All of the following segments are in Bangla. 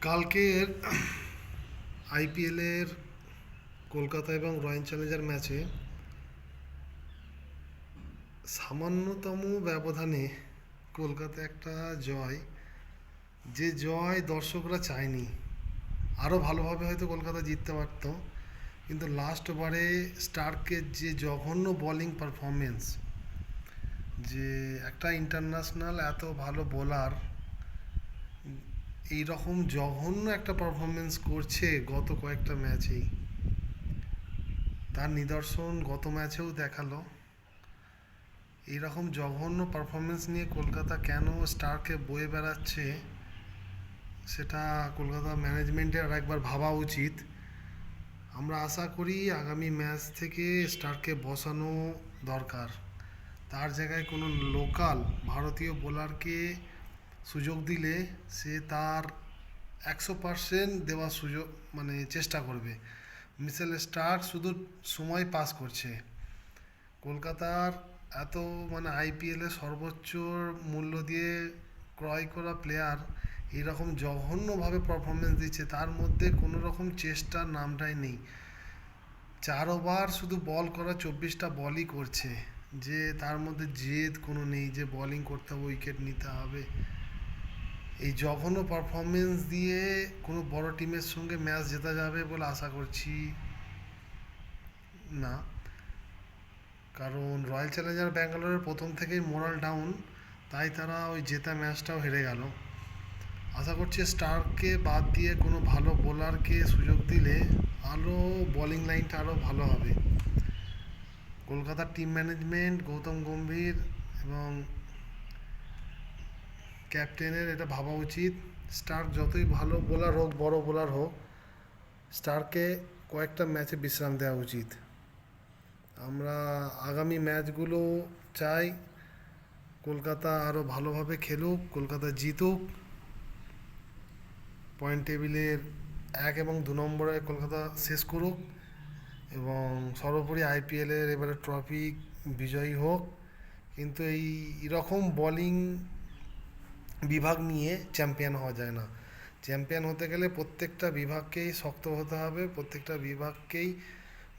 কালকের আইপিএলের কলকাতা এবং রয়্যাল চ্যালেঞ্জার ম্যাচে সামান্যতম ব্যবধানে কলকাতা একটা জয়, যে জয় দর্শকরা চায়নি। আরও ভালোভাবে হয়তো কলকাতা জিততে পারত, কিন্তু লাস্ট ওভারে স্টার্কের যে জঘন্য বোলিং পারফরমেন্স, যে একটা ইন্টারন্যাশনাল এত ভালো বোলার এই রকম জঘন্য একটা পারফরমেন্স করছে গত কয়েকটা ম্যাচেই, তার নিদর্শন গত ম্যাচেও দেখালো। এইরকম জঘন্য পারফরমেন্স নিয়ে কলকাতা কেন স্টারকে বয়ে বেড়াচ্ছে সেটা কলকাতা ম্যানেজমেন্টের আর একবার ভাবা উচিত। আমরা আশা করি আগামী ম্যাচ থেকে স্টারকে বসানো দরকার। তার জায়গায় কোনো লোকাল ভারতীয় বোলারকে সুযোগ দিলে সে তার 100% দেওয়ার সুযোগ চেষ্টা করবে। মিচেল স্টার্ক শুধু সময় পাস করছে। কলকাতার এত আইপিএলে সর্বোচ্চ মূল্য দিয়ে ক্রয় করা প্লেয়ার এইরকম জঘন্যভাবে পারফরমেন্স দিচ্ছে, তার মধ্যে কোনো রকম চেষ্টার নামটাই নেই। 4 ওভার শুধু বল করা, 24টা বলই করছে, যে তার মধ্যে জেদ কোনো নেই যে বোলিং করতে হবে, উইকেট নিতে হবে। এই জঘন্য পারফরমেন্স দিয়ে কোনো বড় টিমের সঙ্গে ম্যাচ জেতা যাবে বলে আশা করছি না। কারণ রয়্যাল চ্যালেঞ্জার ব্যাঙ্গালোরের প্রথম থেকেই মোরাল ডাউন, তাই তারা ওই জেতা ম্যাচটাও হেরে গেল। আশা করছি স্টার্ককে বাদ দিয়ে কোনো ভালো বোলারকে সুযোগ দিলে আরও বোলিং লাইনটা আরও ভালো হবে। কলকাতার টিম ম্যানেজমেন্ট, গৌতম গম্ভীর এবং ক্যাপ্টেনের এটা ভাবা উচিত, স্টার্ক যতই ভালো বোলার হোক, বড় বোলার হোক, স্টার্ককে কয়েকটা ম্যাচে বিশ্রাম দেওয়া উচিত। আমরা আগামী ম্যাচগুলো চাই কলকাতা আরও ভালোভাবে খেলুক, কলকাতা জিতুক, পয়েন্ট টেবিলের 1 এবং 2 নম্বরে কলকাতা শেষ করুক, এবং সর্বোপরি আইপিএলের এবারে ট্রফি বিজয়ী হোক। কিন্তু রকম বোলিং বিভাগ নিয়ে চ্যাম্পিয়ন হওয়া যায় না। চ্যাম্পিয়ন হতে গেলে প্রত্যেকটা বিভাগকেই শক্ত হতে হবে, প্রত্যেকটা বিভাগকেই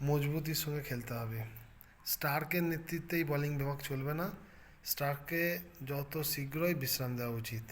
মজবুতির সঙ্গে খেলতে হবে। স্টার্কের নেতৃত্বে এই বোলিং বিভাগ চলবে না। স্টার্ককে যত শীঘ্রই বিশ্রাম দেওয়া উচিত।